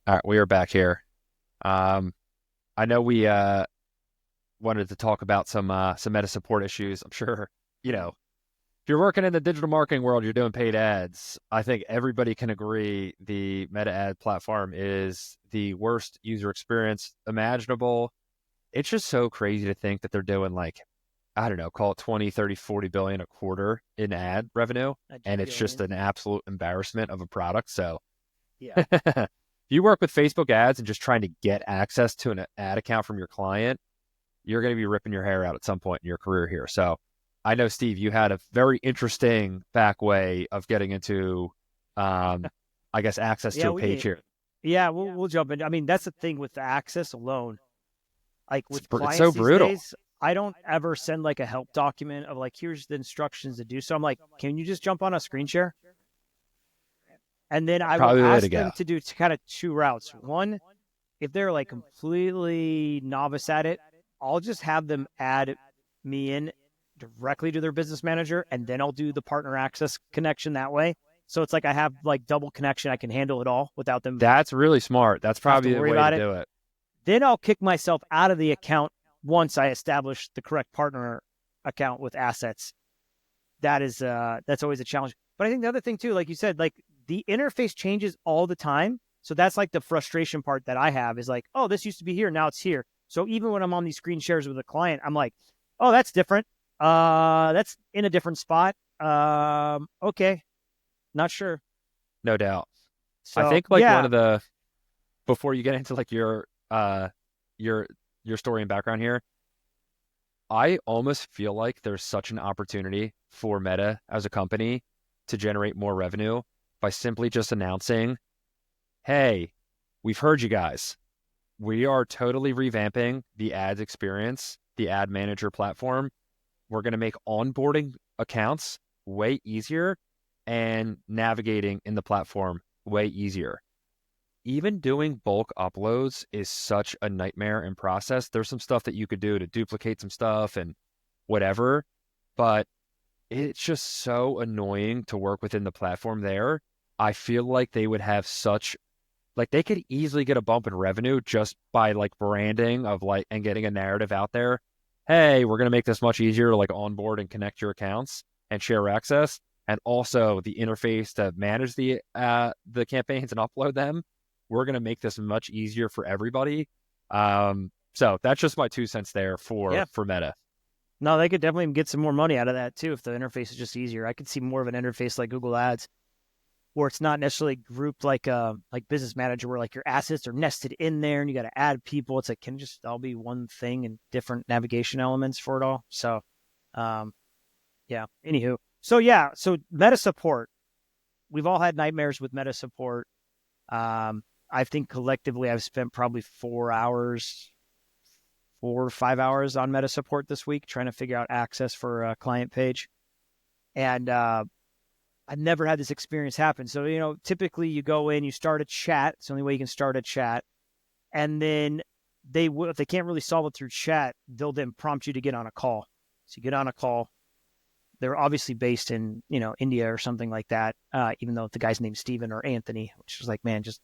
All right, we are back here. Um, I know we wanted to talk about some meta support issues. I'm sure, you know, if you're working in the digital marketing world, you're doing paid ads. I think everybody can agree the meta ad platform is the worst user experience imaginable. It's just so crazy to think that they're doing like, I don't know, call it 20, 30, 40 billion a quarter in ad revenue, A and it's just billion. an absolute embarrassment of a product. So Yeah. if you work with Facebook ads and just trying to get access to an ad account from your client, you're going to be ripping your hair out at some point in your career here. So I know, Steve, you had a very interesting back way of getting into, um, I guess, access Yeah, to a we page can. here. Yeah, we'll jump in. I mean, that's the thing with the access alone. Like with It's so clients these brutal. days, I don't ever send like a help document of like, here's the instructions to do. So I'm like, can you just jump on a screen share? And then I will Probably the way to ask go. them to do kind of two routes. One, if they're like completely novice at it, I'll just have them add me in directly to their business manager, and then I'll do the partner access connection that way. So it's like I have like double connection. I can handle it all without them That's really smart. That's have to probably the worry way to about it. do it. Then I'll kick myself out of the account once I establish the correct partner account with assets. That's always a challenge. But I think the other thing too, like you said, like the interface changes all the time. So that's like the frustration part that I have is like, oh, this used to be here, now it's here. So even when I'm on these screen shares with a client, I'm like, oh, that's different. That's in a different spot. Okay, not sure. No doubt. I So think like one yeah, of the, before you get into like your your story and background here, I almost feel like there's such an opportunity for Meta as a company to generate more revenue by simply just announcing, hey, we've heard you guys. We are totally revamping the ads experience, the ad manager platform. We're going to make onboarding accounts way easier and navigating in the platform way easier. Even doing bulk uploads is such a nightmare in process. There's some stuff that you could do to duplicate some stuff and whatever, but it's just so annoying to work within the platform there. I feel like they would have such, like they could easily get a bump in revenue just by like branding of like and getting a narrative out there. Hey, we're going to make this much easier to like onboard and connect your accounts and share access, and also the interface to manage the campaigns and upload them. We're going to make this much easier for everybody. So that's just my 2 cents there yeah. for Meta. No, they could definitely get some more money out of that too if the interface is just easier. I could see more of an interface like Google Ads where it's not necessarily grouped like Business Manager where like your assets are nested in there and you got to add people. It's like can it just all be one thing and different navigation elements for it all. So um yeah. Anywho, so meta support. We've all had nightmares with meta support. I think collectively I've spent probably 4 hours, 4 or 5 hours on meta support this week trying to figure out access for a client page. And I've never had this experience happen. So, typically you go in, you start a chat. It's the only way you can start a chat. And then they will, if they can't really solve it through chat, they'll then prompt you to get on a call. So you get on a call. They're obviously based in, India or something like that. Even though the guy's name's Steven or Anthony, which is like, man, just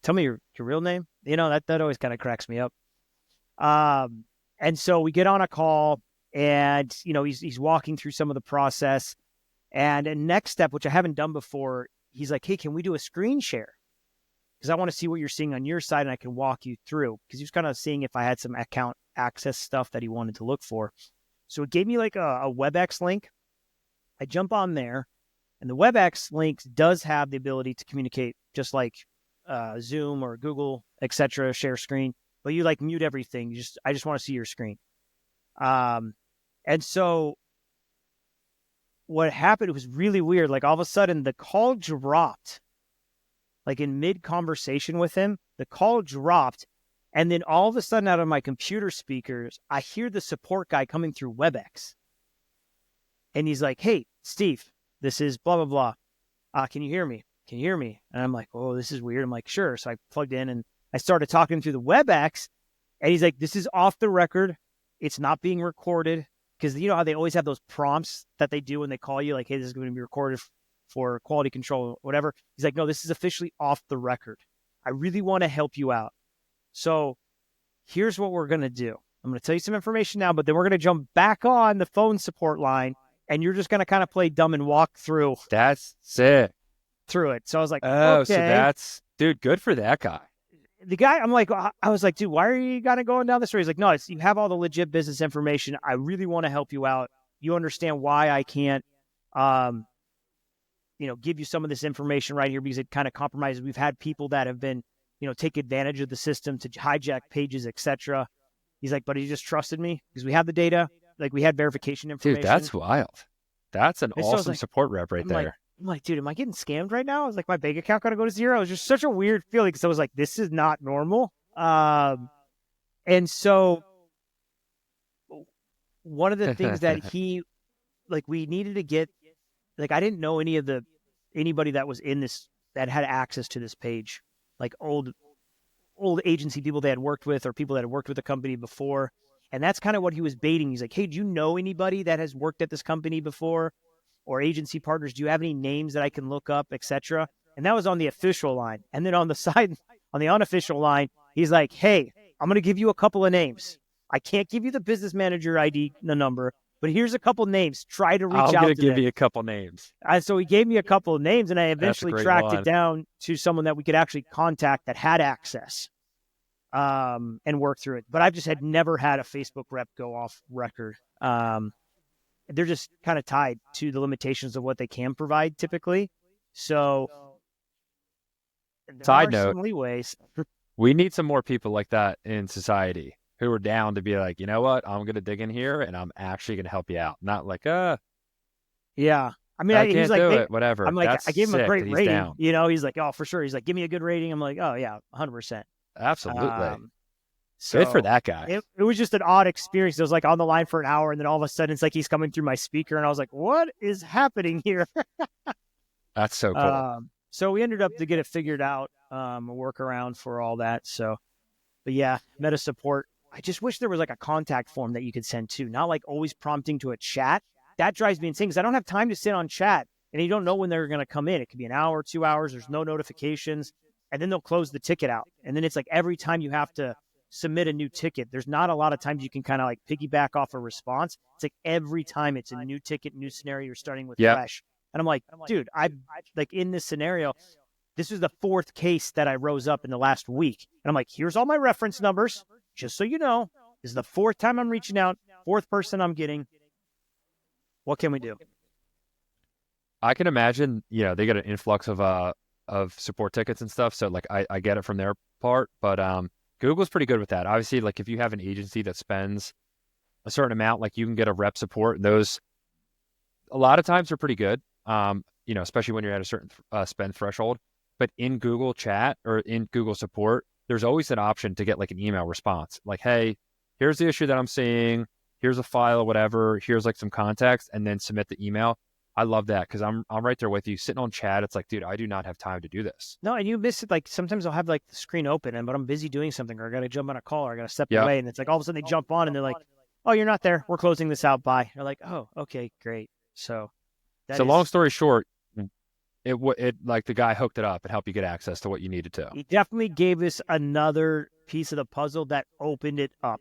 tell me your real name. That always kind of cracks me up. Um, and so we get on a call and, he's walking through some of the process. And a next step, which I haven't done before, he's like, hey, can we do a screen share? Because I want to see what you're seeing on your side and I can walk you through. Because he was kind of seeing if I had some account access stuff that he wanted to look for. So it gave me like a WebEx link. I jump on there, and the WebEx link does have the ability to communicate just like Zoom or Google, etc., share screen. But you like mute everything. I just want to see your screen. Um, and so what happened was really weird. Like all of a sudden, the call dropped. Like in mid conversation with him, the call dropped. And then all of a sudden, out of my computer speakers, I hear the support guy coming through WebEx. And he's like, hey, Steve, this is blah, blah, blah. Can you hear me? Can you hear me? And I'm like, oh, this is weird. I'm like, sure. So I plugged in and I started talking through the WebEx. And he's like, this is off the record. It's not being recorded. Because you know how they always have those prompts that they do when they call you, like, hey, this is going to be recorded for quality control or whatever. He's like, no, this is officially off the record. I really want to help you out. So here's what we're going to do. I'm going to tell you some information now, but then we're going to jump back on the phone support line, and you're just going to kind of play dumb and walk That's sick. through it. So I was like, Oh, so okay. dude, good for that guy. The guy, I'm like, I was like, dude, why are you kind of going down this road? He's like, no, you have all the legit business information. I really want to help you out. You understand why I can't, um, give you some of this information right here because it kind of compromises. We've had people that have been, take advantage of the system to hijack pages, etc. He's like, but he just trusted me because we have the data, like we had verification Dude, information. that's wild. That's an And so I was awesome like, support rep right I'm like, there. I'm like, dude, am I getting scammed right now? I was like, my bank account got to go to zero. It was just such a weird feeling because I was like, this is not normal. And so one of the things that we needed to get, like, I didn't know anybody that was in this that had access to this page, like old agency people they had worked with or people that had worked with the company before. And that's kind of what he was baiting. He's like, hey, do you know anybody that has worked at this company before or agency partners? Do you have any names that I can look up, etc.? And that was on the official line. And then on the side, on the unofficial line, he's like, hey, I'm going to give you a couple of names. I can't give you the business manager ID, the number, but here's a couple names. Try to reach I'm gonna out to give them. you a couple names. So he gave me a couple of names, and I That's a eventually great tracked it one. down to someone that we could actually contact that had access and work through it. But I've just had never had a Facebook rep go off record. They're just kind of tied to the limitations of what they can provide typically. So there Side are note, some leeways. we need some more people like that in society who are down to be like, you know what, I'm gonna dig in here and I'm actually gonna help you out. Not like, Yeah. I mean, I he's can't like, do it, whatever. I'm like, That's I gave him a sick that great he's rating. down. He's like, oh, for sure. He's like, give me a good rating. I'm like, oh, yeah, 100%. Absolutely. Um, Good for so that guy. it was just an odd experience. It was like on the line for an hour, and then all of a sudden it's like he's coming through my speaker, and I was like, what is happening here? That's so cool. So we ended up to get it figured out, a workaround for all that. So, but yeah, meta support. I just wish there was like a contact form that you could send to, not like always prompting to a chat. That drives me insane because I don't have time to sit on chat, and you don't know when they're going to come in. It could be an hour, 2 hours. There's no notifications, and then they'll close the ticket out. And then it's like every time you have to submit a new ticket, there's not a lot of times you can kind of like piggyback off a response. It's like every time it's a new ticket, new scenario, you're starting with Yep. fresh. And I'm like, dude, I like in this scenario, this is the fourth case that I rose up in the last week. And I'm like, here's all my reference numbers, just so you know. This is the fourth time I'm reaching out, fourth person I'm getting. What can we do? I can imagine, they get an influx of support tickets and stuff. So like I get it from their part, but Google's pretty good with that. Obviously, like if you have an agency that spends a certain amount, like you can get a rep support. Those a lot of times are pretty good. Especially when you're at a certain spend threshold. But in Google Chat or in Google Support, there's always an option to get like an email response, like, "Hey, here's the issue that I'm seeing. Here's a file, or whatever. Here's like some context," and then submit the email. I love that because I'm right there with you. Sitting on chat, it's like, dude, I do not have time to do this. No, and you miss it. Like sometimes I'll have like the screen open, but I'm busy doing something, or I got to jump on a call, or I got to step Yep. away, and it's like all of a sudden they jump on, and they're like, "Oh, you're not there. We're closing this out. Bye." They're like, "Oh, okay, great." So that So long is story short, it like the guy hooked it up and helped you get access to what you needed he definitely gave us another piece of the puzzle that opened it up.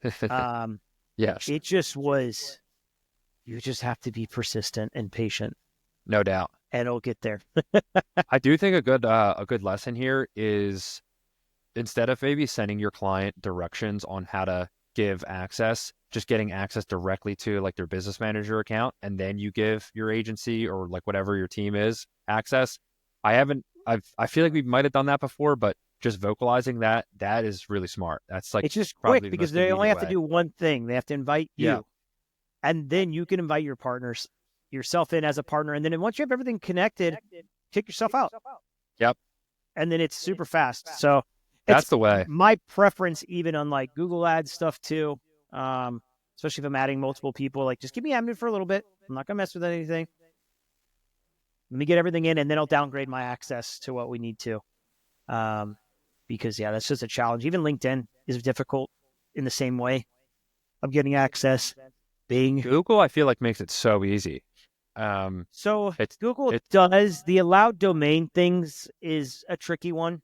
to. Yes, It just was. You just have to be persistent and patient, no doubt. and it'll get there. I do think a good lesson here is instead of maybe sending your client directions on how to give access, just getting access directly to like their business manager account, and then you give your agency or like whatever your team is access. I feel like we might have done that before, but just vocalizing that is really smart. That's like It's just quick probably the because most they only immediate have to way. do one thing. They have to invite Yeah. you, and then you can invite your partners, yourself in as a partner, and then once you have everything connected, kick yourself out, Yep. and then it's super fast. So it's That's the way. my preference, even on like Google Ads stuff too. Especially if I'm adding multiple people, like just keep me admin for a little bit. I'm not gonna mess with anything. Let me get everything in, and then I'll downgrade my access to what we need to. Because yeah, that's just a challenge. Even LinkedIn is difficult in the same way. I'm getting access. Bing. Google, I feel like makes it so easy. So It's Google it's does the allowed domain things is a tricky one.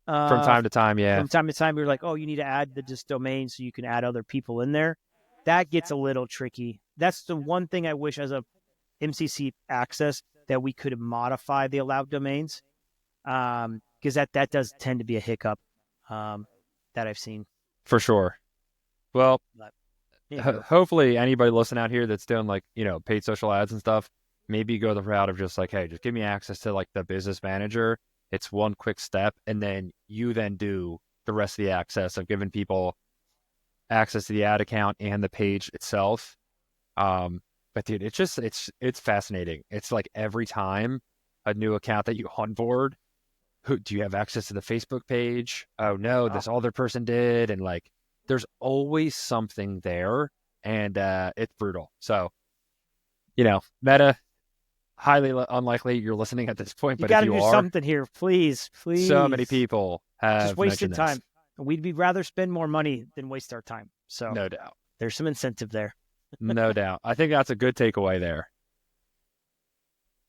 From time to time, yeah, From time to time, you're like, oh, you need to add this domain so you can add other people in there. That gets a little tricky. That's the one thing I wish as a MCC access that we could modify the allowed domains, because that does tend to be a hiccup that I've seen. for sure. Well, But there you go. hopefully anybody listening out here that's doing like, paid social ads and stuff, maybe go the route of just like, hey, just give me access to like the business manager. It's one quick step, and then you then do the rest of the access of giving people access to the ad account and the page itself. But dude, it's fascinating. It's like every time a new account that you onboard, who do you have access to the Facebook page? Oh no, Oh, this other person did, and like there's always something there, and it's brutal. So, Meta, highly unlikely you're listening at this point, you but if got to you do are, something here, please, so many please. people Just have wasted mentioned this. time. We'd be rather spend more money than waste our time. So No doubt. there's some incentive there. No doubt. I think that's a good takeaway there.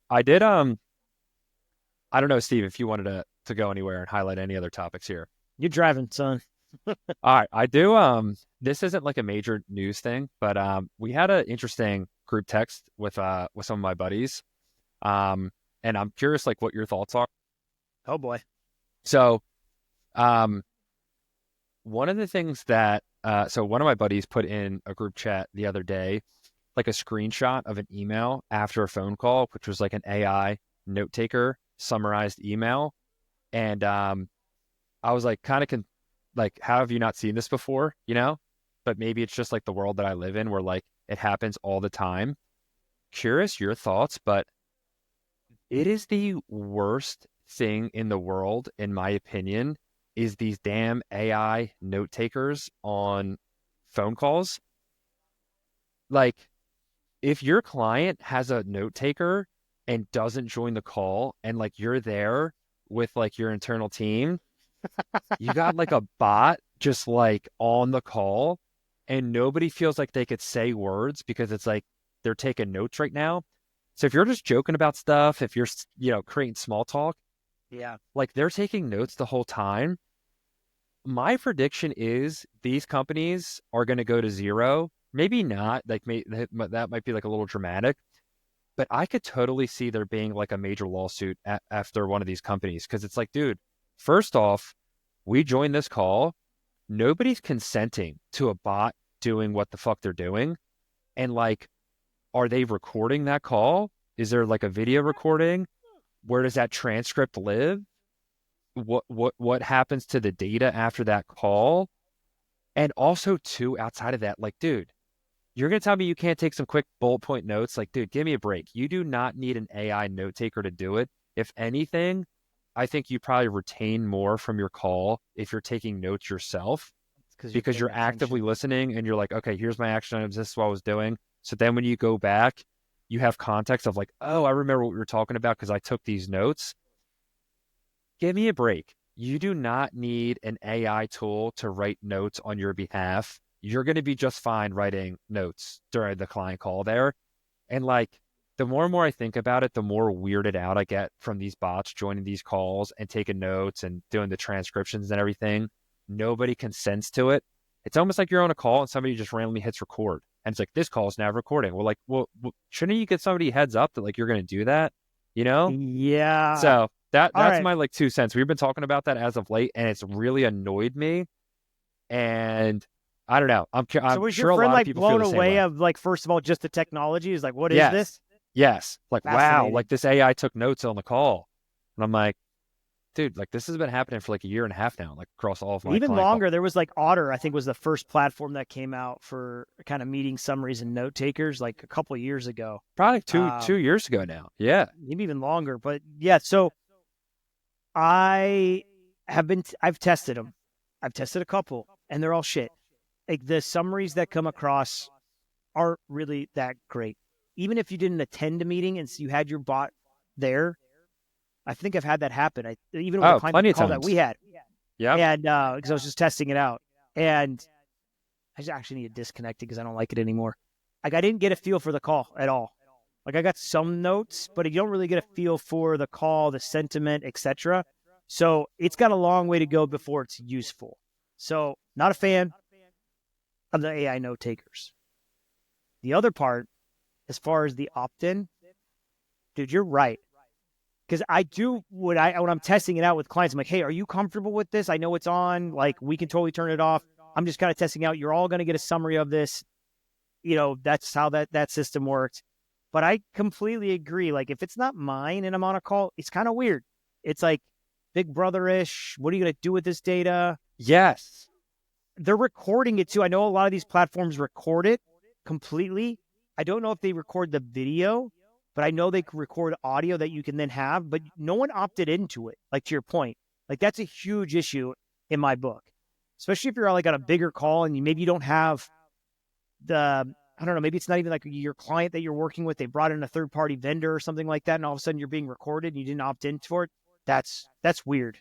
I did I don't know, Steve, if you wanted to go anywhere and highlight any other topics here. You're driving, son. All right, I do this isn't like a major news thing, but we had an interesting group text with some of my buddies. And I'm curious like what your thoughts are. Oh boy. So, um one of the things that so one of my buddies put in a group chat the other day like a screenshot of an email after a phone call, which was like an AI note taker summarized email. And I was like, like, how have you not seen this before? But maybe it's just like the world that I live in where like it happens all the time. Curious your thoughts, but it is the worst thing in the world, in my opinion, is these damn AI note takers on phone calls. Like, if your client has a note taker and doesn't join the call and like you're there with like your internal team, you got like a bot just like on the call and nobody feels like they could say words because it's like they're taking notes right now. So if you're just joking about stuff, if you're, creating small talk, Yeah. like they're taking notes the whole time. My prediction is these companies are going to go to zero. Maybe not, like that might be like a little dramatic, but I could totally see there being like a major lawsuit after one of these companies because it's like, dude, first off, we joined this call. Nobody's consenting to a bot doing what the fuck they're doing. And like, are they recording that call? Is there like a video recording? Where does that transcript live? What happens to the data after that call? And also too, outside of that, like, dude, you're going to tell me you can't take some quick bullet point notes? Like, dude, give me a break. You do not need an AI note taker to do it. If anything, I think you probably retain more from your call if you're taking notes yourself Because you're because paying you're actively attention. listening and you're like, okay, here's my action items. This is what I was doing. So then when you go back, you have context of like, oh, I remember what we were talking about because I took these notes. Give me a break. You do not need an AI tool to write notes on your behalf. You're going to be just fine writing notes during the client call there. And like, the more and more I think about it, the more weirded out I get from these bots joining these calls and taking notes and doing the transcriptions and everything. Nobody consents to it. It's almost like you're on a call and somebody just randomly hits record. And it's like, this call is now recording. Well, like, shouldn't you get somebody heads up that like you're going to do that? You know? Yeah. So All that's right. my like 2 cents. We've been talking about that as of late, and it's really annoyed me. And I don't know. So I'm was your sure a friend lot of like people feel blown the same away way. of like first of all just the technology? Is like, what is Yes. this? Yes. Like, wow, like Fascinating. this AI took notes on the call. And I'm like, dude, like this has been happening for like a year and a half now, like across all of my Even client calls. longer, there was like Otter, I think was the first platform that came out for kind of meeting summaries and note takers like a couple of years ago. Probably two Um, years ago now. Yeah. maybe even longer. But yeah, so I've tested them. I've tested a couple and they're all shit. Like the summaries that come across aren't really that great. Even if you didn't attend a meeting and you had your bot there, I think I've had that happen. Even with a Oh, client plenty of call that we times. had, Yep. and because I was just testing it out, and I just actually need to disconnect it because I don't like it anymore. Like I didn't get a feel for the call at all. Like I got some notes, but you don't really get a feel for the call, the sentiment, etc. So it's got a long way to go before it's useful. So not a fan of the AI note takers. The other part, as far as the opt-in, dude, you're right. Because I do when I'm testing it out with clients, I'm like, hey, are you comfortable with this? I know it's on. Like, we can totally turn it off. I'm just kind of testing out. You're all going to get a summary of this. That's how that system works. But I completely agree. Like, if it's not mine and I'm on a call, it's kind of weird. It's like Big Brother-ish. What are you going to do with this data? Yes. They're recording it too. I know a lot of these platforms record it completely. I don't know if they record the video, but I know they can record audio that you can then have, but no one opted into it. Like, to your point, like, that's a huge issue in my book, especially if you're like on a bigger call and maybe you don't have I don't know, maybe it's not even like your client that you're working with. They brought in a third party vendor or something like that. And all of a sudden you're being recorded and you didn't opt in for it. That's weird.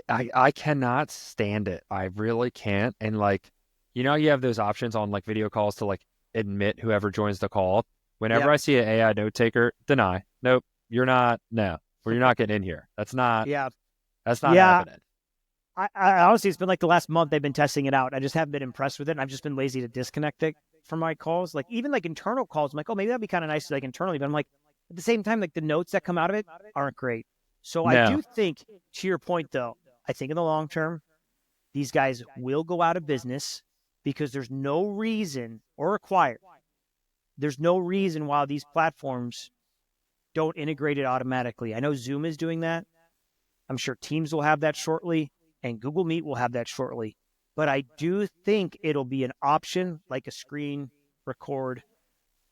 I cannot stand it. I really can't. And like, you have those options on like video calls to like admit whoever joins the call. Whenever Yep. I see an AI note taker, deny. Nope, you're not. No, or you're not getting in here. Yeah. That's not Yeah. happening. I honestly, it's been like the last month they've been testing it out. I just haven't been impressed with it. And I've just been lazy to disconnect it from my calls. Like, even like internal calls, I'm like, oh, maybe that'd be kind of nice, like internally. But I'm like, at the same time, like the notes that come out of it aren't great. So I No. do think, to your point though, I think in the long term, these guys will go out of business because there's no reason or required. There's no reason why these platforms don't integrate it automatically. I know Zoom is doing that. I'm sure Teams will have that shortly, and Google Meet will have that shortly. But I do think it'll be an option, like a screen record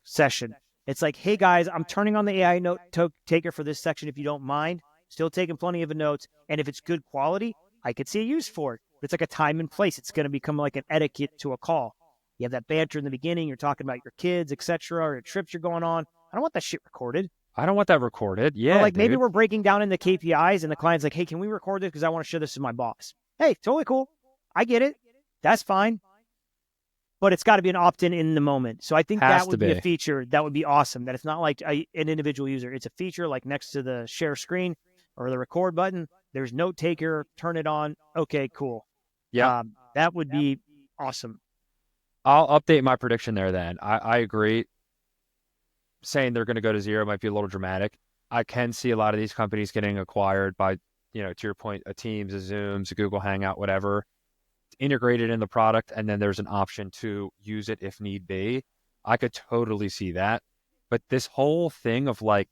session. It's like, hey guys, I'm turning on the AI note taker for this section if you don't mind. Still taking plenty of notes. And if it's good quality, I could see a use for it. But it's like a time and place. It's going to become like an etiquette to a call. You have that banter in the beginning. You're talking about your kids, etc., or trips you're going on. I don't want that shit recorded. I don't want that recorded. Or Yeah, like maybe dude. we're breaking down in the KPIs and the client's like, hey, can we record this because I want to show this to my boss? Hey, totally cool. I get it. That's fine. But it's got to be an opt-in in the moment. So I think Has that to would be a be. feature that would be awesome. That it's not like an individual user. It's a feature like next to the share screen or the record button. There's note taker. Turn it on. Okay, cool. Yep. That would be awesome. I'll update my prediction there then. I agree. Saying they're going to go to zero might be a little dramatic. I can see a lot of these companies getting acquired by, to your point, a Teams, a Zooms, a Google Hangout, whatever, integrated in the product, and then there's an option to use it if need be. I could totally see that. But this whole thing of like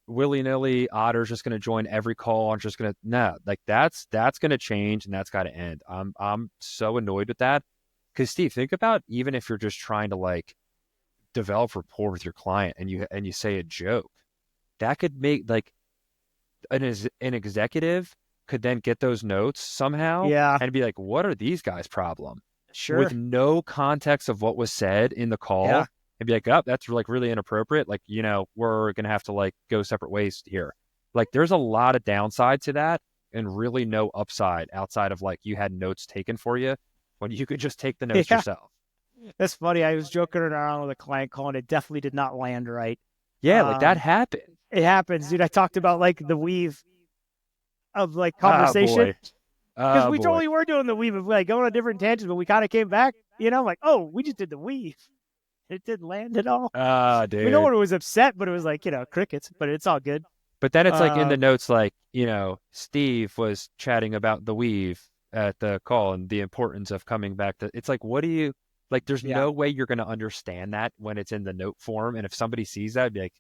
willy-nilly Otter's just going to join every call and just going to no, like that's going to change and that's got to end. I'm so annoyed with that because Steve, think about even if you're just trying to like develop rapport with your client and you say a joke that could make like an executive could then get those notes somehow Yeah, and be like, what are these guys' problem? With sure. no context of what was said in the Yeah. call and be like, oh, that's like really inappropriate. Like, we're going to have to like go separate ways here. Like there's a lot of downside to that and really no upside outside of like you had notes taken for you when you could just take the notes Yeah. yourself. That's funny. I was joking around with a client call and it definitely did not land right. Yeah, like that Um, happened. it happens, dude. I talked about like the weave of like Oh conversation boy. because Oh we boy. totally were doing the weave of like going on different tangents, but we kind of came back, like, oh, we just did the weave. It didn't land at all. Ah, No dude. one was upset, but it was like, crickets, but it's all good. But then it's like in the Um, notes, like, Steve was chatting about the weave at the call and the importance of coming back to it's like, what do you like? There's yeah. no way you're going to understand that when it's in the note form. And if somebody sees that, be like,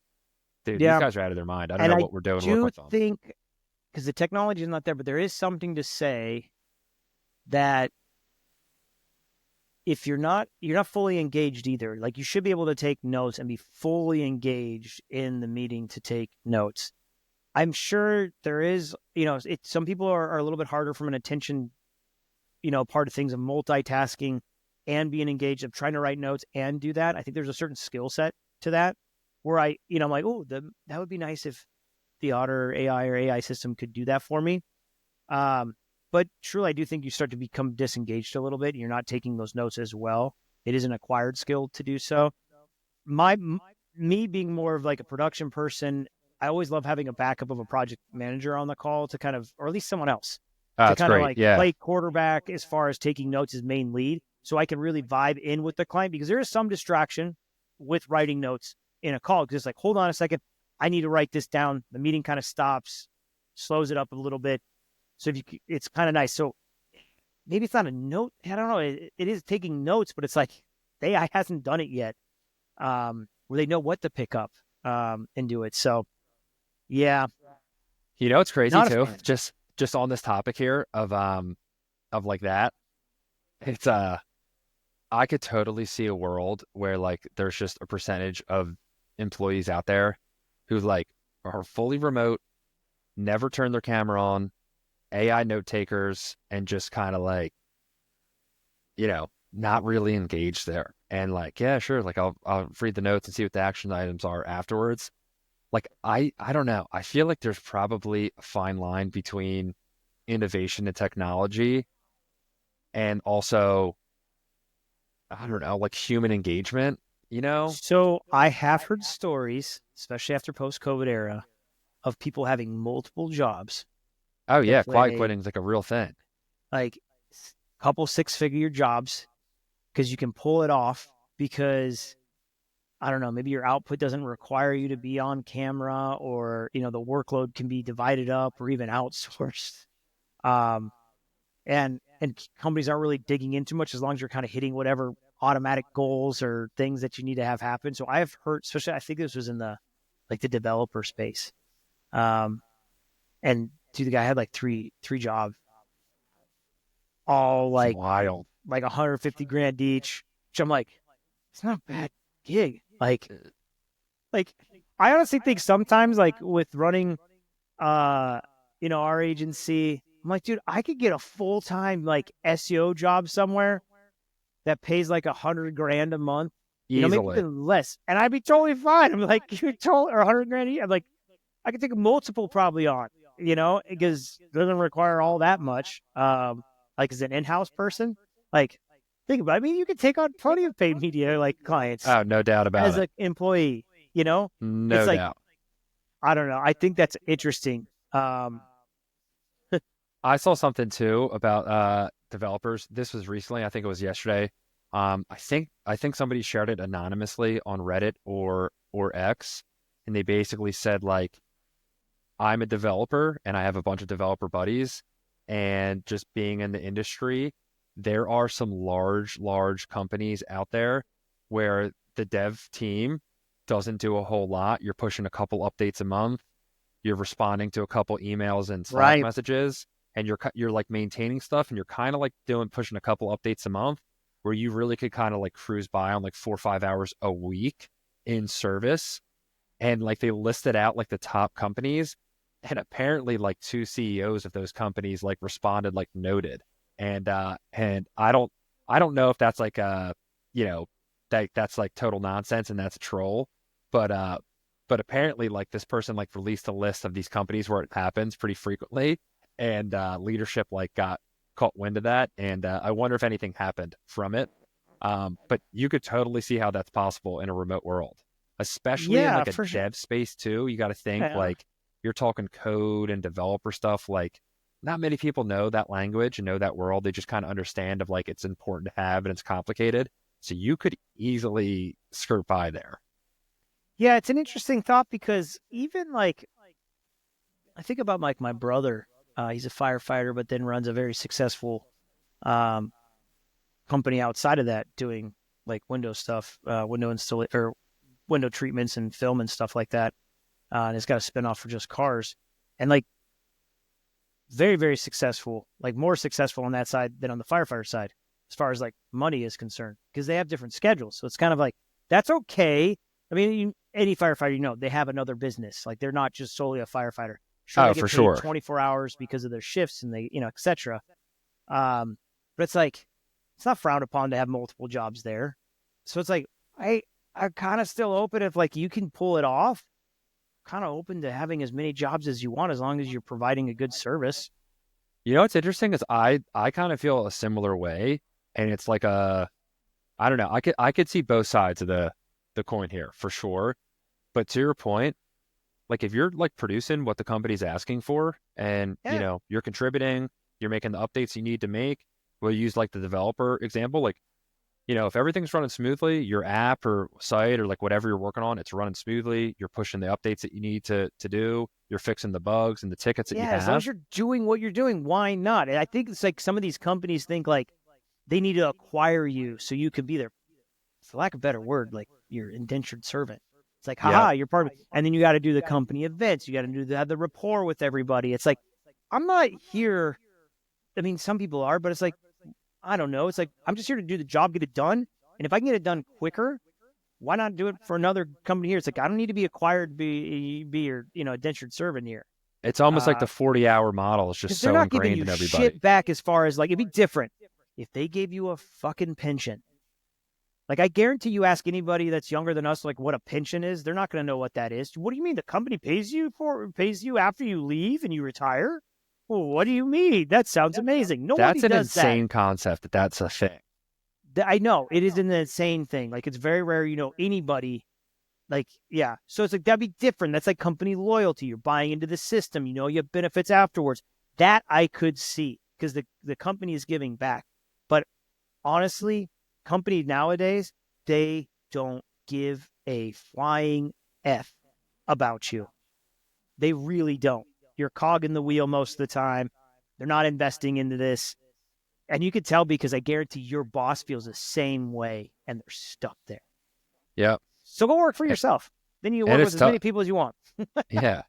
dude, these Yeah. guys are out of their mind. I don't And know I what we're doing. Work do with them. think, because the technology is not there, but there is something to say that if you're not fully engaged either. Like, you should be able to take notes and be fully engaged in the meeting to take notes. I'm sure there is, some people are a little bit harder from an attention, part of things of multitasking and being engaged of trying to write notes and do that. I think there's a certain skill set to that where I'm like, oh, that would be nice if the Otter AI or AI system could do that for me. But truly, I do think you start to become disengaged a little bit. You're not taking those notes as well. It is an acquired skill to do so. Me being more of like a production person I always love having a backup of a project manager on the call to kind of, or at least someone else to That's kind of great. like Yeah. play quarterback as far as taking notes as main lead. So I can really vibe in with the client because there is some distraction with writing notes in a call. Because it's like, hold on a second, I need to write this down. The meeting kind of stops, slows it up a little bit. So if you, it's kind of nice. So maybe it's not a note. I don't know. It is taking notes, but it's like the AI hasn't done it yet, where they know what to pick up and do it. So yeah, You know, it's crazy not a too. fan. Just on this topic here of like that. It's I could totally see a world where like there's just a percentage of employees out there who like are fully remote, never turn their camera on, AI note takers, and just kind of like, not really engaged there. And like, yeah, sure, like I'll read the notes and see what the action items are afterwards. Like I don't know. I feel like there's probably a fine line between innovation and technology and also, I don't know, like human engagement, you know? So I have heard stories, especially after post-COVID era, of people having multiple jobs Oh that yeah, quiet play quitting is like a real thing. like a couple six-figure jobs because you can pull it off because I don't know, maybe your output doesn't require you to be on camera or, the workload can be divided up or even outsourced. Um, and companies aren't really digging into much as long as you're kind of hitting whatever automatic goals or things that you need to have happen. So I have heard, especially I think this was in the developer space. Um, and dude, the guy had like three jobs, all It's like wild. 150 grand each, which I'm like, it's not a bad gig. Like I honestly think sometimes like with running uh our agency, I'm like, dude, I could get a full-time like SEO job somewhere that pays like 100 grand a month, maybe Easily. even less, and I'd be totally fine. I'm like, you're told or 100 grand. I'm like, I could take multiple probably on, because it doesn't require all that much. Like as an in-house person, like think about it. I mean, you could take on plenty of paid media like clients Oh, no doubt about as it. an employee, you know? It's No like, doubt. I don't know. I think that's interesting. I saw something too about developers. This was recently, I think it was yesterday. I think somebody shared it anonymously on Reddit or X, and they basically said like, I'm a developer and I have a bunch of developer buddies, and just being in the industry, there are some large companies out there where the dev team doesn't do a whole lot. You're pushing a couple updates a month, you're responding to a couple emails and Slack Right. messages, and you're like maintaining stuff, and you're kind of like pushing a couple updates a month, where you really could kind of like cruise by on like 4 or 5 hours a week in service. And like they listed out like the top companies, and apparently like two CEOs of those companies like responded like noted. And I don't know if that's like you know that's like total nonsense and that's a troll, but apparently like this person like released a list of these companies where it happens pretty frequently, and leadership like got caught wind of that, and I wonder if anything happened from it. But you could totally see how that's possible in a remote world, especially in Yeah, like a for sure. dev space too. You got to think Yeah. like you're talking code and developer stuff. Like not many people know that language and know that world. They just kind of understand of like it's important to have and it's complicated. So you could easily skirt by there. Yeah, it's an interesting thought because even like I think about like my brother. He's a firefighter, but then runs a very successful um, company outside of that, doing like window stuff, window install or window treatments and film and stuff like that. And it's got a spinoff for just cars, and like very very successful, like more successful on that side than on the firefighter side, as far as like money is concerned, because they have different schedules. So it's kind of like that's okay. I mean, any firefighter, they have another business. Like they're not just solely a firefighter. Sure, Oh, they for get paid sure. 24 hours because of their shifts and they, etc. But it's like it's not frowned upon to have multiple jobs there. So it's like I I'm kind of still open if like you can pull it off. Kind of open to having as many jobs as you want as long as you're providing a good service. You know what's interesting is I kind of feel a similar way, and it's like a I don't know. I could see both sides of the coin here for sure. But to your point, like if you're like producing what the company's asking for and, Yeah. you're contributing, you're making the updates you need to make, we'll use like the developer example, like, if everything's running smoothly, your app or site or like whatever you're working on, it's running smoothly. You're pushing the updates that you need to do. You're fixing the bugs and the tickets that you Yeah, as long as have. you're doing what you're doing, why not? And I think it's like some of these companies think like they need to acquire you so you can be their, for lack of a better word, like your indentured servant. It's like, Yeah, haha, you're part of it. And then you got to do the company events. You got to have the rapport with everybody. It's like, I'm not here. I mean, some people are, but it's like, I don't know. It's like, I'm just here to do the job, get it done. And if I can get it done quicker, why not do it for another company here? It's like, I don't need to be acquired, be your, indentured servant here. it's almost like Uh, the 40-hour model is just because they're so not giving ingrained you in everybody. shit back as far as like, it'd be different if they gave you a fucking pension. Like I guarantee you ask anybody that's younger than us like what a pension is, they're not going to know what that is. What do you mean the company pays you after you leave and you retire? Well, what do you mean? That sounds amazing. Nobody That's an does that. insane concept that's a thing. I know it is an insane thing. Like it's very rare, anybody like, yeah. So it's like that'd be different. That's like company loyalty. You're buying into the system, you have benefits afterwards. That I could see because the company is giving back. But honestly, companies nowadays, they don't give a flying F about you. They really don't. You're cog in the wheel most of the time. They're not investing into this. And you could tell because I guarantee your boss feels the same way and they're stuck there. Yeah. So go work for A- yourself. Then you And work it's with as tough. many people as you want. Yeah.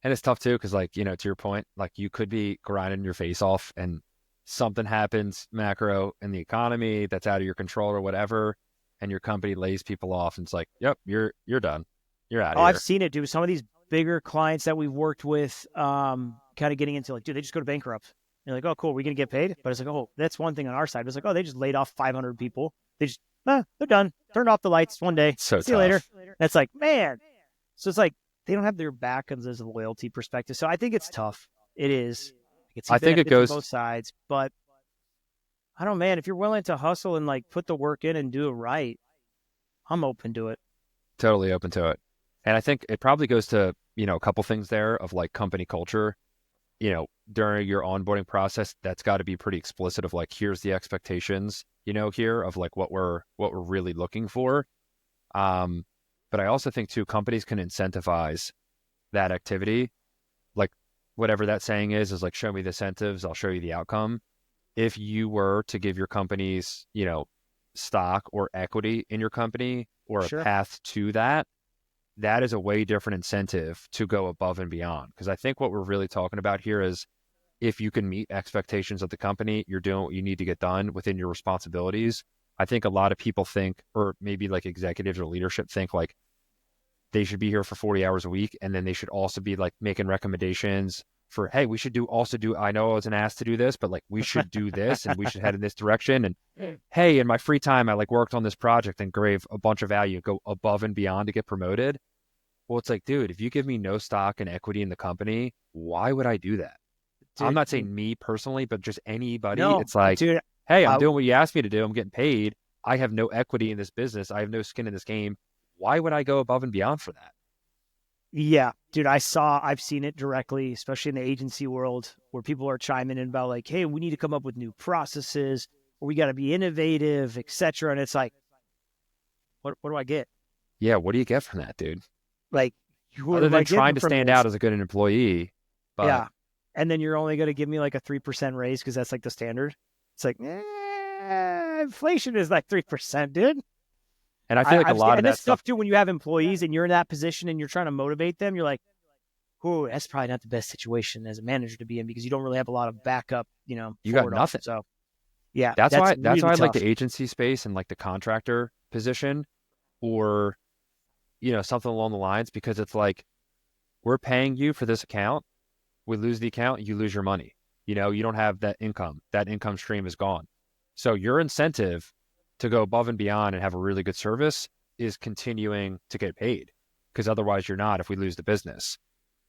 And it's tough too, because like, to your point, like you could be grinding your face off and something happens macro in the economy that's out of your control or whatever, and your company lays people off and it's like, yep, you're done. You're out of Oh, I've here. seen it, dude. Some of these bigger clients that we've worked with, kind of getting into like, dude, they just go to bankrupt. You're like, oh, cool, we're gonna get paid. But it's like, oh, that's one thing on our side. It's like, oh, they just laid off 500 people. They just, they're done. Turned off the lights one day. It's so See you later. tough. That's like, man. So it's like they don't have their back as a loyalty perspective. So I think it's tough. It is. I can see I think it benefits on goes both sides, but I don't know, man. If you're willing to hustle and like put the work in and do it right, I'm open to it. totally open to it. And I think it probably goes to, a couple things there of like company culture, during your onboarding process, that's got to be pretty explicit of like, here's the expectations, here of like what we're really looking for. Um, but I also think too, companies can incentivize that activity. Like whatever that saying is like, show me the incentives, I'll show you the outcome. If you were to give your companies, stock or equity in your company or a Sure. path to that, that is a way different incentive to go above and beyond. Because I think what we're really talking about here is if you can meet expectations of the company, you're doing what you need to get done within your responsibilities. I think a lot of people think, or maybe like executives or leadership think like they should be here for 40 hours a week. And then they should also be like making recommendations for, hey, we should I know I wasn't asked to do this, but like we should do this and we should head in this direction. And hey, in my free time, I like worked on this project and gave a bunch of value, go above and beyond to get promoted. Well, it's like, dude, if you give me no stock and equity in the company, why would I do that? I'm Dude, not saying me personally, but just anybody. no, It's like, dude, hey, I'm I, doing what you asked me to do. I'm getting paid. I have no equity in this business. I have no skin in this game. Why would I go above and beyond for that? yeah, dude, I've seen it directly, especially in the agency world where people are chiming in about like, hey, we need to come up with new processes or we got to be innovative, etc. And it's like, what do I get? Yeah, what do you get from that, dude? Like, what Other am than I trying getting to from stand this? out as a good employee. But Yeah. And then you're only going to give me like a 3% raise because that's like the standard. It's like, inflation is like 3%, dude. and I feel like a I've lot of and that this stuff, stuff too. When you have employees and you're in that position and you're trying to motivate them, you're like, "Oh, that's probably not the best situation as a manager to be in because you don't really have a lot of backup, you got forward off." nothing. So yeah, That's that's why really I like tough. the agency space and like the contractor position or, something along the lines because it's like we're paying you for this account. We lose the account, you lose your money. You don't have that income. That income stream is gone. So your incentive to go above and beyond and have a really good service is continuing to get paid because otherwise you're not if we lose the business.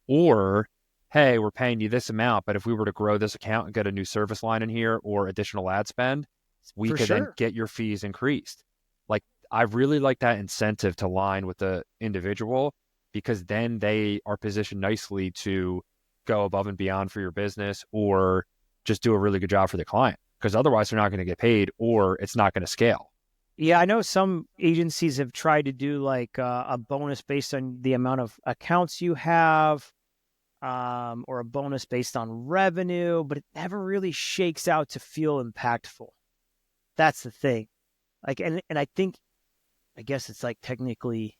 Or, hey, we're paying you this amount, but if we were to grow this account and get a new service line in here or additional ad spend, we For could then sure. get your fees increased. Like, I really like that incentive to line with the individual because then they are positioned nicely to go above and beyond for your business or just do a really good job for the client. Because otherwise, they're not going to get paid or it's not going to scale. Yeah, I know some agencies have tried to do like a bonus based on the amount of accounts you have, or a bonus based on revenue, but it never really shakes out to feel impactful. That's the thing. Like, and I think, I guess it's like technically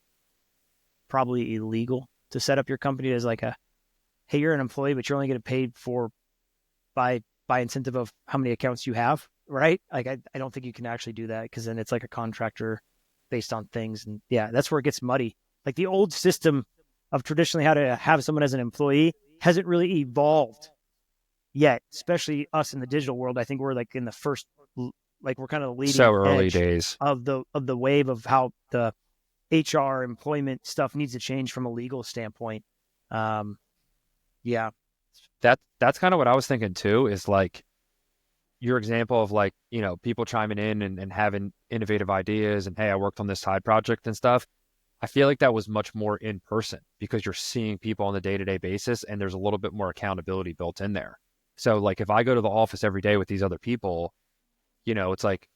probably illegal to set up your company as like a, hey, you're an employee, but you're only getting paid for by incentive of how many accounts you have, right? Like, I don't think you can actually do that because then it's like a contractor based on things. And yeah, that's where it gets muddy. Like the old system of traditionally how to have someone as an employee hasn't really evolved yet, especially us in the digital world. I think we're like in the first, like we're kind of the So leading early edge days. of the wave of how the HR employment stuff needs to change from a legal standpoint. Um, yeah, That's kind of what I was thinking too, is like your example of like, people chiming in and having innovative ideas and, hey, I worked on this side project and stuff. I feel like that was much more in person because you're seeing people on the day-to-day basis and there's a little bit more accountability built in there. So like if I go to the office every day with these other people, it's like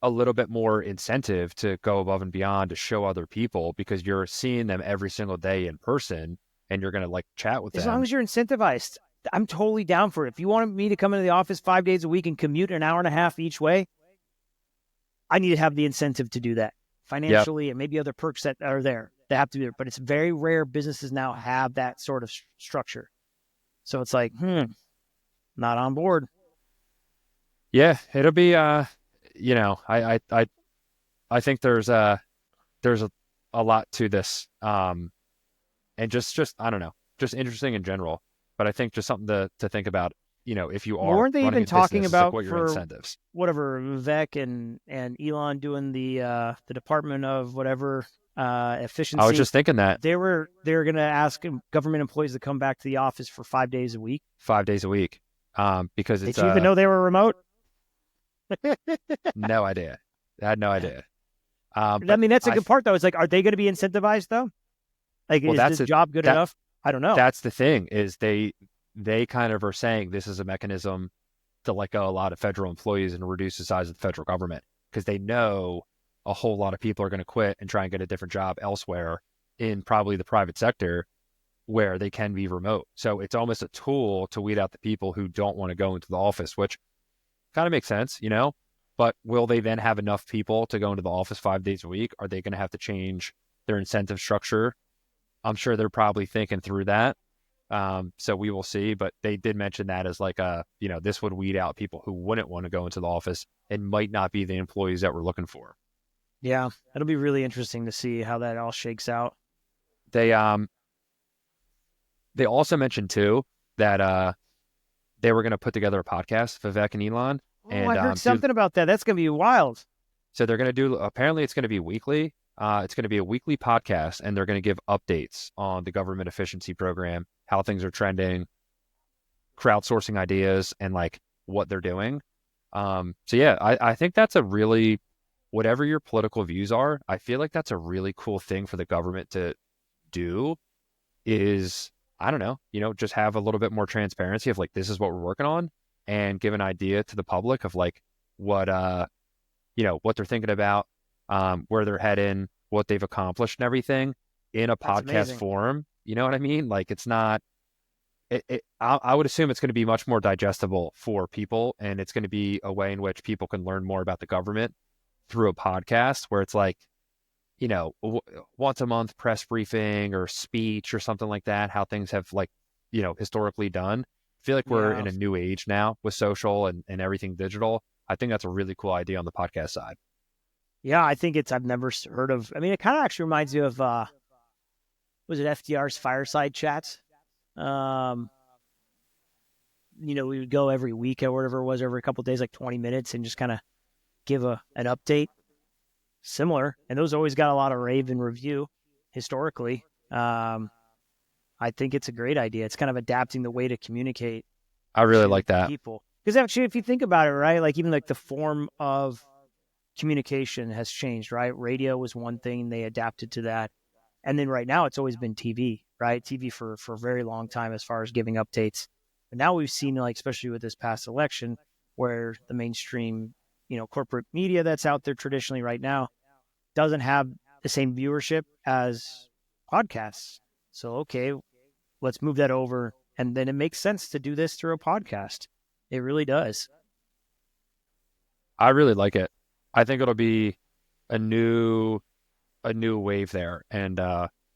a little bit more incentive to go above and beyond to show other people because you're seeing them every single day in person and you're going to like chat with as long them. as you're incentivized, I'm totally down for it. If you wanted me to come into the office 5 days a week and commute an hour and a half each way, I need to have the incentive to do that Yep. financially and maybe other perks that are there that have to be there. But it's very rare businesses now have that sort of structure. So it's like, not on board. Yeah, it'll be I think there's a lot to this. And just I don't know, just interesting in general. But I think just something to think about, if you Well, are weren't they running even a talking business, is like about what your for incentives. whatever Vivek and Elon doing the Department of whatever I was efficiency? just thinking that They were going to ask government employees to come back to the office for 5 days a week. 5 days a week, because it's Did you even know they were remote? no idea. I had no idea. I But mean, that's a I good part though. It's like, are they going to be incentivized though? Like, well, is the job good that enough? I don't know. that's the thing is they kind of are saying this is a mechanism to let go a lot of federal employees and reduce the size of the federal government because they know a whole lot of people are going to quit and try and get a different job elsewhere in probably the private sector where they can be remote. So it's almost a tool to weed out the people who don't want to go into the office, which kind of makes sense. But will they then have enough people to go into the office 5 days a week? Are they going to have to change their incentive structure? I'm sure they're probably thinking through that. So we will see, but they did mention that as like this would weed out people who wouldn't want to go into the office and might not be the employees that we're looking for. Yeah, it'll be really interesting to see how that all shakes out. They they also mentioned too that they were going to put together a podcast, Vivek and Elon, Oh, and I heard do something about that. That's going to be wild. so they're going to do. Apparently, it's going to be weekly. It's going to be a weekly podcast, and they're going to give updates on the government efficiency program, how things are trending, crowdsourcing ideas, and like what they're doing. So yeah, I think that's a really, whatever your political views are, I feel like that's a really cool thing for the government to do is, I don't know, just have a little bit more transparency of like, this is what we're working on and give an idea to the public of like what they're thinking about, where they're heading, what they've accomplished and everything in a That's podcast amazing. form. You know what I mean? Like it's not, I would assume it's going to be much more digestible for people and it's going to be a way in which people can learn more about the government through a podcast where it's like, once a month press briefing or speech or something like that, how things have like, historically done. I feel like we're Yeah. in a new age now with social and everything digital. I think that's a really cool idea on the podcast side. Yeah, I think I've never heard of, I mean, it kind of actually reminds me of, was it FDR's fireside chats? Um, we would go every week or whatever it was, every couple of days, like 20 minutes and just kind of give an update. Similar. And those always got a lot of rave and review historically. I think it's a great idea. It's kind of adapting the way to communicate I really to like that. people. Because actually, if you think about it, right, like even like the form of communication has changed, right? Radio was one thing, they adapted to that. And then right now it's always been TV, right? TV for a very long time as far as giving updates. But now we've seen, like, especially with this past election, where the mainstream, corporate media that's out there traditionally right now doesn't have the same viewership as podcasts. So, okay, let's move that over. And then it makes sense to do this through a podcast. It really does. I really like it. I think it'll be a new wave there, and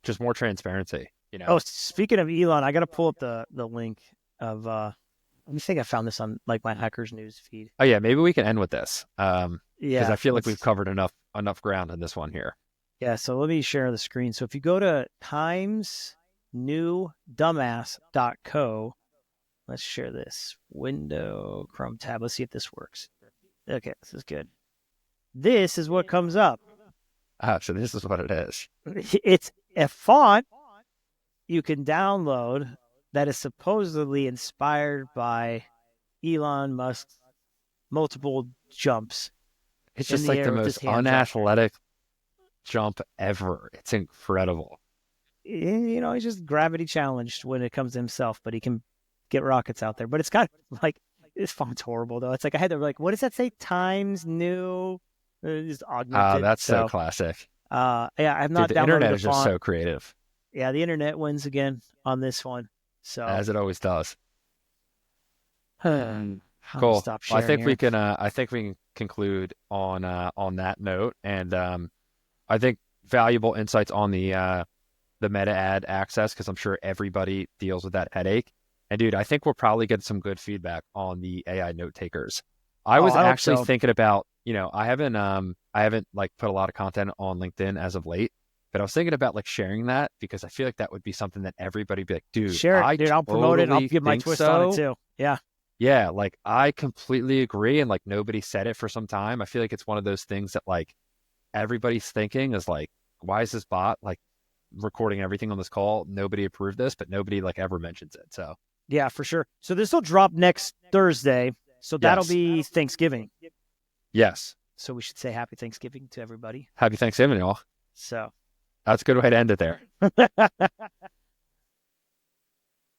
just more transparency, you Oh, know. speaking of Elon, I got to pull up the link of, let me think. I found this on like my Hackers News feed. Oh yeah, maybe we can end with this. Because Yeah, I feel like we've let's, covered enough ground in this one here. yeah. So let me share the screen. So if you go to timesnewdumbass.co, let's share this window Chrome tab. Let's see if this works. Okay, this is good. This is what comes up. Ah, so this is what it is. It's a font you can download that is supposedly inspired by Elon Musk's multiple jumps It's in just the like air the with his most hands out. unathletic jump ever. It's incredible. He's just gravity challenged when it comes to himself, but he can get rockets out there. But it's got like, this font's horrible though. It's like I had to, like, what does that say? Times New, just Ah, augmented. that's so So classic. yeah, I've Dude, not the downloaded internet the is just font. so creative, Yeah, the internet wins again on this one. So as it always does. I'm gonna Cool. stop Well, sharing here. I think we can conclude on that note, and I think valuable insights on the meta ad access, because I'm sure everybody deals with that headache. And dude, I think we'll probably get some good feedback on the AI note takers. I Oh, was I hope actually so. thinking about, I haven't like put a lot of content on LinkedIn as of late, but I was thinking about like sharing that, because I feel like that would be something that everybody would be like, dude, Share it, I dude. I'll promote it. I'll totally give my think twist on it so. too. Yeah. Yeah, like I completely agree, and like nobody said it for some time. I feel like it's one of those things that like everybody's thinking is like, why is this bot like recording everything on this call? Nobody approved this, but nobody like ever mentions it. So Yeah, for sure. So this will drop next Thursday. So that'll yes, be Thanksgiving. yes. So we should say happy Thanksgiving to everybody. Happy Thanksgiving, y'all. So That's a good way to end it there.